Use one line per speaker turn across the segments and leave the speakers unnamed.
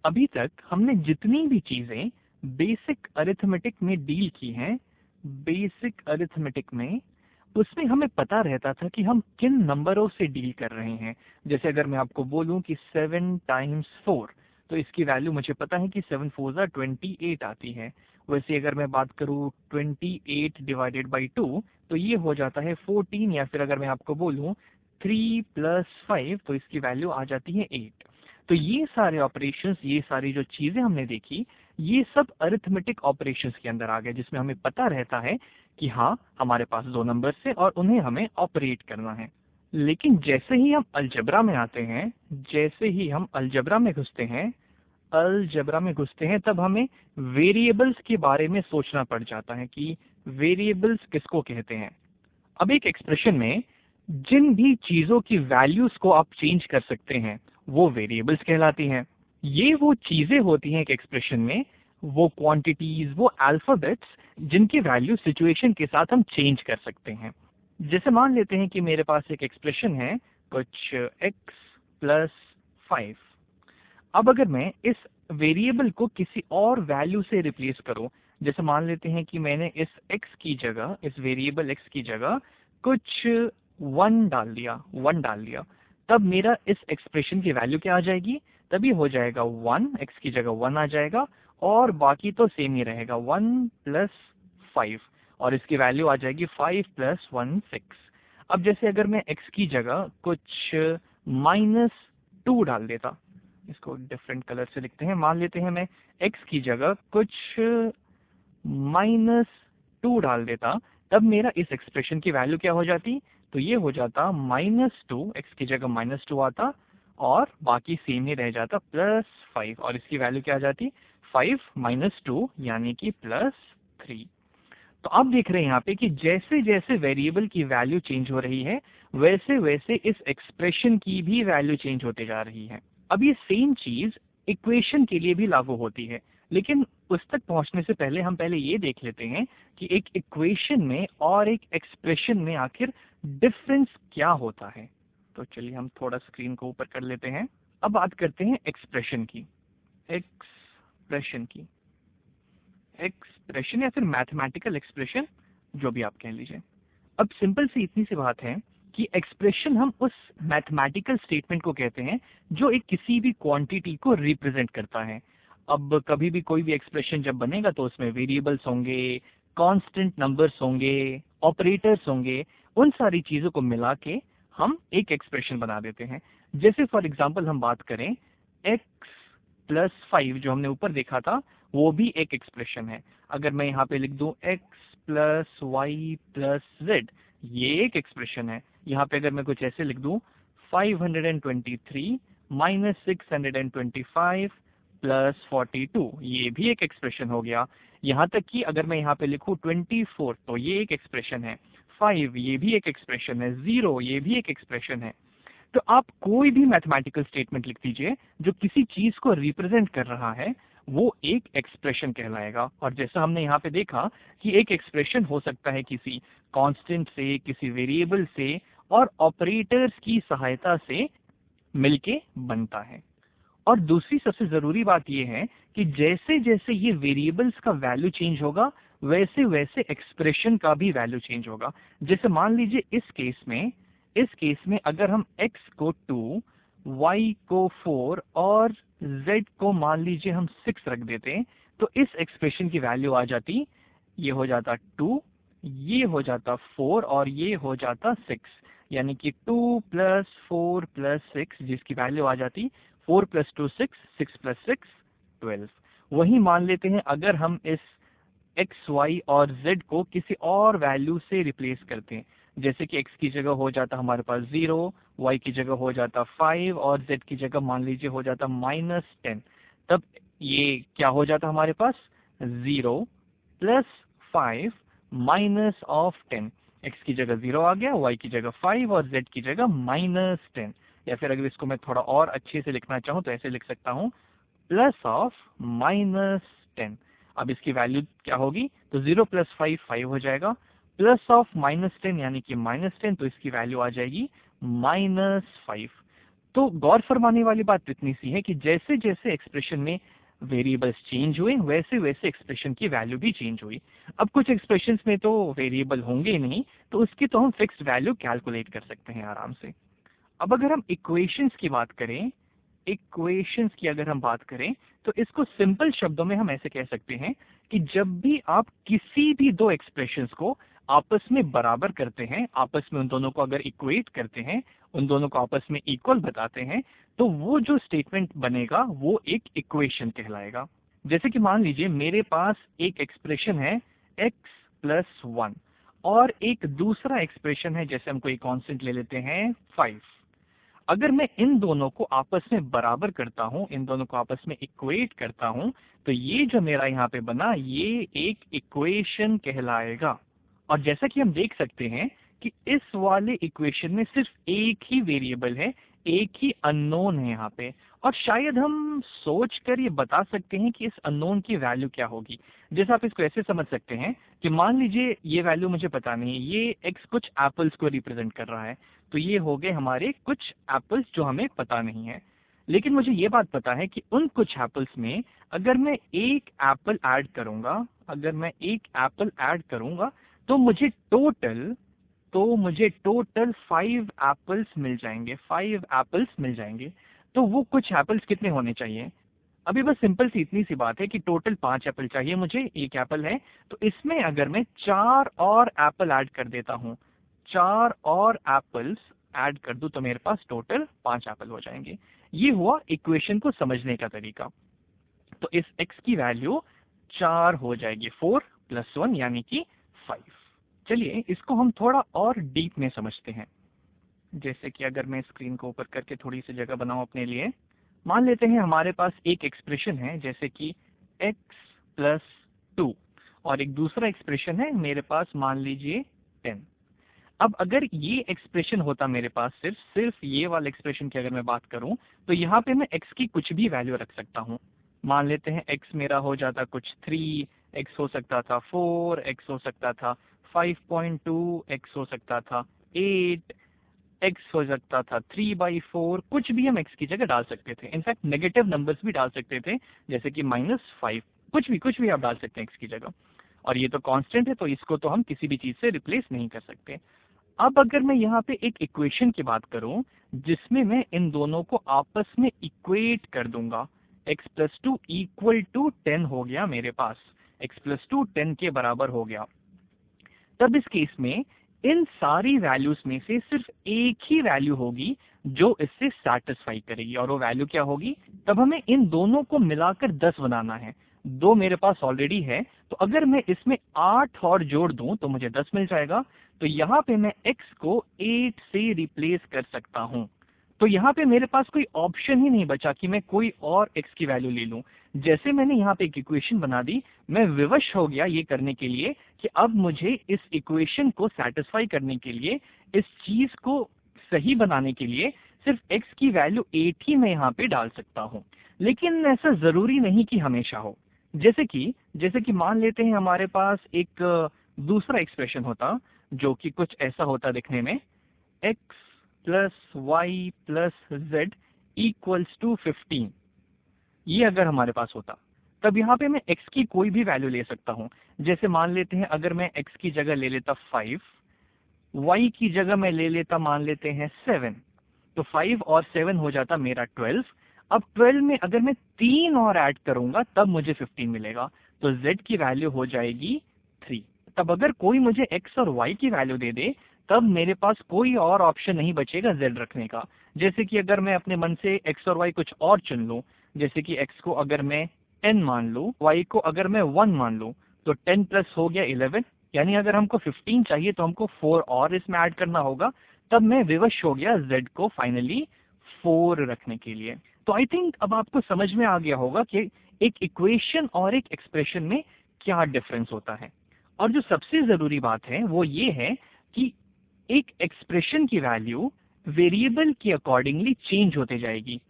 अभी तक हमने जितनी भी चीजें बेसिक अरिथमेटिक में डील की हैं, बेसिक अरिथमेटिक में, उसमें हमें पता रहता था कि हम किन नंबरों से डील कर रहे हैं। जैसे अगर मैं आपको बोलूं कि 7 टाइम्स 4, तो इसकी वैल्यू मुझे पता है कि 7 4 28 आती है। वैसे अगर मैं बात करूं 28 डिवाइडेड बाई 2, तो ये हो जाता है 14। या फिर अगर मैं आपको बोलूं 3 प्लस 5, तो इसकी वैल्यू आ जाती है 8। तो ये सारे ऑपरेशंस, ये सारी जो चीजें हमने देखी, ये सब अरिथमेटिक ऑपरेशंस के अंदर आ गए, जिसमें हमें पता रहता है कि हाँ, हमारे पास दो नंबर है और उन्हें हमें ऑपरेट करना है। लेकिन जैसे ही हम अलजबरा में आते हैं, जैसे ही हम अलजबरा में घुसते हैं, अलजबरा में घुसते हैं, तब हमें वेरिएबल्स के बारे में सोचना पड़ जाता है कि वेरिएबल्स किसको कहते हैं। अब एक एक्सप्रेशन में जिन भी चीजों की वैल्यूज को आप चेंज कर सकते हैं, वो वेरिएबल्स कहलाती हैं। ये वो चीजें होती हैं एक एक्सप्रेशन में, वो क्वांटिटीज, वो अल्फाबेट्स, जिनकी वैल्यू सिचुएशन के साथ हम चेंज कर सकते हैं। जैसे मान लेते हैं कि मेरे पास एक एक्सप्रेशन है कुछ x प्लस 5। अब अगर मैं इस वेरिएबल को किसी और वैल्यू से रिप्लेस करूं, जैसे मान लेते हैं कि मैंने इस x की जगह, इस वेरिएबल x की जगह कुछ 1 डाल दिया, 1 डाल दिया, तब मेरा इस एक्सप्रेशन की वैल्यू क्या आ जाएगी? तभी हो जाएगा 1, x की जगह 1 आ जाएगा, और बाकी तो सेम ही रहेगा, 1 प्लस 5, और इसकी वैल्यू आ जाएगी 5 प्लस 1 6। अब जैसे अगर मैं x की जगह कुछ -2 डाल देता, इसको डिफरेंट कलर से लिखते हैं, मान लेते हैं मैं x की जगह कुछ -2 डाल देता, तब मेरा इस एक्सप्रेशन की वैल्यू क्या हो जाती? तो ये हो जाता -2, x की जगह -2 आता, और बाकी सेम ही रह जाता +5, और इसकी वैल्यू क्या आ जाती? 5 माइनस 2 यानी कि +3। तो आप देख रहे हैं यहाँ पे कि जैसे जैसे वेरिएबल की वैल्यू चेंज हो रही है, वैसे वैसे इस एक्सप्रेशन की भी वैल्यू चेंज होते जा रही है। अब ये सेम चीज इक्वेशन के लिए भी लागू होती है, लेकिन उस तक पहुंचने से पहले हम पहले ये देख लेते हैं कि एक इक्वेशन में और एक एक्सप्रेशन में आखिर डिफरेंस क्या होता है। तो चलिए हम थोड़ा स्क्रीन को ऊपर कर लेते हैं। अब बात करते हैं एक्सप्रेशन की। एक्सप्रेशन की, एक्सप्रेशन या फिर मैथमेटिकल एक्सप्रेशन, जो भी आप कह लीजिए। अब सिंपल सी इतनी सी बात है कि एक्सप्रेशन हम उस मैथमेटिकल स्टेटमेंट को कहते हैं जो एक किसी भी क्वांटिटी को रिप्रेजेंट करता है। अब कभी भी कोई भी एक्सप्रेशन जब बनेगा तो उसमें वेरिएबल्स होंगे, कांस्टेंट नंबर्स होंगे, ऑपरेटर्स होंगे, उन सारी चीजों को मिला के हम एक एक्सप्रेशन बना देते हैं। जैसे फॉर एग्जाम्पल हम बात करें x प्लस 5, जो हमने ऊपर देखा था, वो भी एक एक्सप्रेशन है। अगर मैं यहाँ पे लिख दूं x plus y plus z, ये एक एक्सप्रेशन है। यहाँ पे अगर मैं कुछ ऐसे लिख दूं 523 माइनस 625 प्लस 42, ये भी एक एक्सप्रेशन हो गया। यहाँ तक कि अगर मैं यहाँ पे लिखूं 24, तो ये एक एक्सप्रेशन है। 5, ये भी एक एक्सप्रेशन है। 0, ये भी एक एक्सप्रेशन है। तो आप कोई भी मैथमेटिकल स्टेटमेंट लिख दीजिए जो किसी चीज को रिप्रेजेंट कर रहा है, वो एक एक्सप्रेशन कहलाएगा। और जैसा हमने यहाँ पे देखा कि एक एक्सप्रेशन हो सकता है किसी कांस्टेंट से, किसी वेरिएबल से, और ऑपरेटर्स की सहायता से मिलके बनता है। और दूसरी सबसे जरूरी बात यह है कि जैसे जैसे ये वेरिएबल्स का वैल्यू चेंज होगा, वैसे वैसे एक्सप्रेशन का भी वैल्यू चेंज होगा। जैसे मान लीजिए इस केस में अगर हम x को 2, y को 4 और z को मान लीजिए हम 6 रख देते, तो इस एक्सप्रेशन की वैल्यू आ जाती, ये हो जाता 2, ये हो जाता 4, और ये हो जाता 6, यानी कि 2 प्लस 4 प्लस 6, जिसकी वैल्यू आ जाती 4 प्लस 2 6, 6 प्लस 6 12। वही मान लेते हैं अगर हम इस x, y और z को किसी और वैल्यू से रिप्लेस करते हैं, जैसे कि x की जगह हो जाता हमारे पास 0, y की जगह हो जाता 5 और z की जगह मान लीजिए हो जाता -10, तब ये क्या हो जाता हमारे पास? 0 प्लस 5 माइनस ऑफ 10। x की जगह 0 आ गया, y की जगह 5 और z की जगह -10। या फिर अगर इसको मैं थोड़ा और अच्छे से लिखना चाहूँ तो ऐसे लिख सकता हूँ, प्लस ऑफ -10। अब इसकी वैल्यू क्या होगी? तो 0 प्लस 5 5 हो जाएगा, प्लस ऑफ -10 यानी कि -10, तो इसकी वैल्यू आ जाएगी -5। तो गौर फरमाने वाली बात इतनी सी है कि जैसे जैसे एक्सप्रेशन में वेरिएबल्स चेंज हुए वैसे वैसे एक्सप्रेशन की वैल्यू भी चेंज हुई। अब कुछ एक्सप्रेशंस में तो वेरिएबल होंगे ही नहीं, तो उसकी तो हम फिक्स्ड वैल्यू कैलकुलेट कर सकते हैं आराम से। अब अगर हम इक्वेशंस की बात करें, इक्वेशंस की अगर हम बात करें तो इसको सिंपल शब्दों में हम ऐसे कह सकते हैं कि जब भी आप किसी भी दो एक्सप्रेशंस को आपस में बराबर करते हैं, आपस में उन दोनों को अगर इक्वेट करते हैं, उन दोनों को आपस में इक्वल बताते हैं, तो वो जो स्टेटमेंट बनेगा वो एक इक्वेशन कहलाएगा। जैसे कि मान लीजिए मेरे पास एक एक्सप्रेशन है x+1 और एक दूसरा एक्सप्रेशन है, जैसे हम कोई कांस्टेंट ले लेते हैं 5। अगर मैं इन दोनों को आपस में बराबर करता हूं, इन दोनों को आपस में इक्वेट करता हूं, तो ये जो मेरा यहाँ पे बना ये एक इक्वेशन कहलाएगा। और जैसा कि हम देख सकते हैं कि इस वाले इक्वेशन में सिर्फ एक ही वेरिएबल है, एक ही अननोन है यहाँ पे, और शायद हम सोच कर ये बता सकते हैं कि इस अननोन की वैल्यू क्या होगी। जैसे आप इसको ऐसे समझ सकते हैं कि मान लीजिए ये वैल्यू मुझे पता नहीं है, ये एक्स कुछ एप्पल्स को रिप्रेजेंट कर रहा है, तो ये हो गए हमारे कुछ एप्पल्स जो हमें पता नहीं है। लेकिन मुझे ये बात पता है कि उन कुछ एप्पल्स में अगर मैं एक एप्पल ऐड करूंगा, अगर मैं एक एप्पल ऐड करूंगा तो मुझे टोटल 5 एप्पल्स मिल जाएंगे, 5 एप्पल्स मिल जाएंगे। तो वो कुछ एप्पल्स कितने होने चाहिए? अभी बस सिंपल सी इतनी सी बात है कि टोटल 5 एप्पल चाहिए मुझे, एक एप्पल है, तो इसमें अगर मैं 4 और एप्पल ऐड कर देता हूँ, 4 और एप्पल्स ऐड कर दूं तो मेरे पास टोटल 5 एप्पल हो जाएंगे। ये हुआ इक्वेशन को समझने का तरीका। तो इस x की वैल्यू 4 हो जाएगी, 4 + 1 यानी कि 5। चलिए इसको हम थोड़ा और डीप में समझते हैं। जैसे कि अगर मैं स्क्रीन को ऊपर करके थोड़ी सी जगह बनाऊं अपने लिए, मान लेते हैं हमारे पास एक एक्सप्रेशन है जैसे कि x+2 और एक दूसरा एक्सप्रेशन है मेरे पास, मान लीजिए 10। अब अगर ये एक्सप्रेशन होता मेरे पास, सिर्फ ये वाला एक्सप्रेशन की अगर मैं बात करूं, तो यहाँ पे मैं x की कुछ भी वैल्यू रख सकता हूँ। मान लेते हैं x मेरा हो जाता कुछ 3, x हो सकता था 4, x हो सकता था 5.2, x हो सकता था 8, x हो सकता था 3/4, कुछ भी हम x की जगह डाल सकते थे। इनफैक्ट नेगेटिव नंबर्स भी डाल सकते थे, जैसे कि -5, कुछ भी आप डाल सकते हैं x की जगह। और ये तो कांस्टेंट है, तो इसको तो हम किसी भी चीज से रिप्लेस नहीं कर सकते। अब अगर मैं यहाँ पे एक इक्वेशन की बात करूं जिसमें मैं इन दोनों को आपस में इक्वेट कर दूंगा, x+2 = 10 हो गया मेरे पास, x+2 10 के बराबर हो गया। तब इस केस में इन सारी वैल्यूज में से सिर्फ एक ही वैल्यू होगी जो इससे सैटिस्फाई करेगी, और वो वैल्यू क्या होगी? तब हमें इन दोनों को मिलाकर 10 बनाना है। 2 मेरे पास ऑलरेडी है, तो अगर मैं इसमें 8 और जोड़ दूं तो मुझे 10 मिल जाएगा। तो यहाँ पे मैं x को 8 से रिप्लेस कर सकता हूँ। तो यहाँ पे मेरे पास कोई ऑप्शन ही नहीं बचा कि मैं कोई और x की वैल्यू ले लूं। जैसे मैंने यहाँ पे एक इक्वेशन बना दी, मैं विवश हो गया ये करने के लिए कि अब मुझे इस इक्वेशन को सेटिस्फाई करने के लिए, इस चीज को सही बनाने के लिए सिर्फ x की वैल्यू 8 ही मैं यहाँ पे डाल सकता हूँ। लेकिन ऐसा जरूरी नहीं कि हमेशा हो। जैसे कि मान लेते हैं हमारे पास एक दूसरा एक्सप्रेशन होता जो कि कुछ ऐसा होता दिखने में, x + y + z = 15। ये अगर हमारे पास होता, तब यहाँ पे मैं x की कोई भी वैल्यू ले सकता हूँ। जैसे मान लेते हैं अगर मैं x की जगह ले लेता 5, y की जगह मैं ले लेता मान लेते हैं 7, तो 5 और 7 हो जाता मेरा 12। अब 12 में अगर मैं 3 और ऐड करूंगा तब मुझे 15 मिलेगा, तो z की वैल्यू हो जाएगी 3। तब अगर कोई मुझे x और y की वैल्यू दे दे तब मेरे पास कोई और ऑप्शन नहीं बचेगा z रखने का। जैसे कि अगर मैं अपने मन से x और y कुछ और चुन लूं, जैसे कि x को अगर मैं 10 मान लूं, y को अगर मैं 1 मान लूं, तो 10 प्लस हो गया 11, यानी अगर हमको 15 चाहिए तो हमको 4 और इसमें ऐड करना होगा। तब मैं विवश हो गया z को फाइनली 4 रखने के लिए। तो आई थिंक अब आपको समझ में आ गया होगा कि एक इक्वेशन और एक एक्सप्रेशन में क्या डिफरेंस होता है। और जो सबसे जरूरी बात है वो ये है कि एक एक्सप्रेशन की वैल्यू वेरिएबल के अकॉर्डिंगली चेंज होते जाएगी।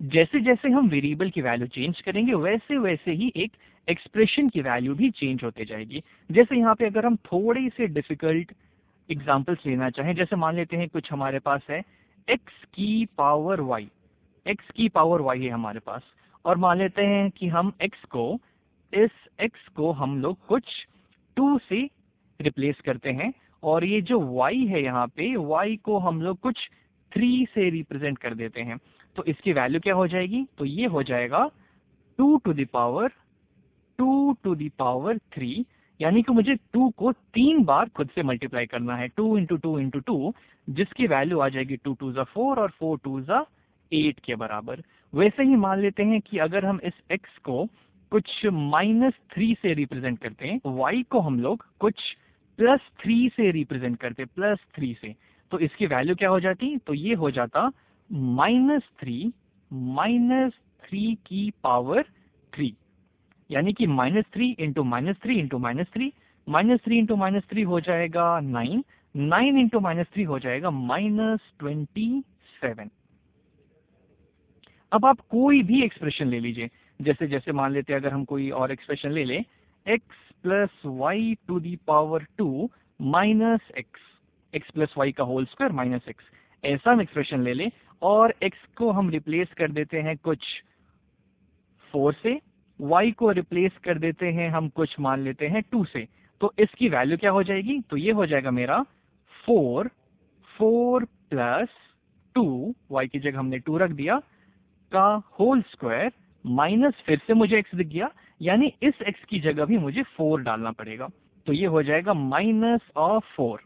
जैसे जैसे हम वेरिएबल की वैल्यू चेंज करेंगे वैसे वैसे ही एक एक्सप्रेशन की वैल्यू भी चेंज होते जाएगी। जैसे यहाँ पे अगर हम थोड़े से डिफिकल्ट एग्जाम्पल्स लेना चाहें, जैसे मान लेते हैं कुछ हमारे पास है x की पावर y, x की पावर y है हमारे पास, और मान लेते हैं कि हम इस x को हम लोग कुछ 2 से रिप्लेस करते हैं, और ये जो y है यहाँ पे, y को हम लोग कुछ 3 से रिप्रेजेंट कर देते हैं। तो इसकी वैल्यू क्या हो जाएगी? तो ये हो जाएगा 2 टू द पावर 3, यानी कि मुझे 2 को 3 बार खुद से मल्टीप्लाई करना है, 2 इंटू टू इंटू टू, जिसकी वैल्यू आ जाएगी 2 टू ज़ा 4 और 4 टू ज़ा 8 के बराबर। वैसे ही मान लेते हैं कि अगर हम इस x को कुछ -3 से रिप्रेजेंट करते हैं, y को हम लोग कुछ +3 से रिप्रेजेंट करते, +3 से, तो इसकी वैल्यू क्या हो जाती? तो ये हो जाता -3 की पावर 3, यानी कि -3 इंटू -3 इंटू -3, -3 इंटू -3 हो जाएगा 9, 9 इंटू -3 हो जाएगा -27। अब आप कोई भी एक्सप्रेशन ले लीजिए, जैसे जैसे मान लेते हैं अगर हम कोई और एक्सप्रेशन ले लें, x plus y to the power 2 minus x plus y का होल स्क्वायर माइनस एक्स, ऐसा हम एक्सप्रेशन ले लें, और x को हम रिप्लेस कर देते हैं कुछ 4 से, y को रिप्लेस कर देते हैं हम कुछ मान लेते हैं 2 से, तो इसकी वैल्यू क्या हो जाएगी? तो ये हो जाएगा मेरा 4 प्लस 2, y की जगह हमने 2 रख दिया, का होल स्क्वायर माइनस, फिर से मुझे x दिख गया, यानी इस x की जगह भी मुझे 4 डालना पड़ेगा, तो ये हो जाएगा -4।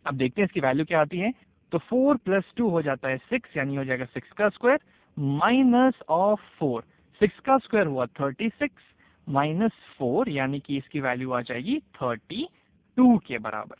अब देखते हैं इसकी वैल्यू क्या आती है। तो 4 प्लस 2 हो जाता है 6, यानी हो जाएगा 6 का स्क्वायर -4, 6 का स्क्वायर हुआ 36 -4, यानी कि इसकी वैल्यू आ जाएगी 32 के बराबर।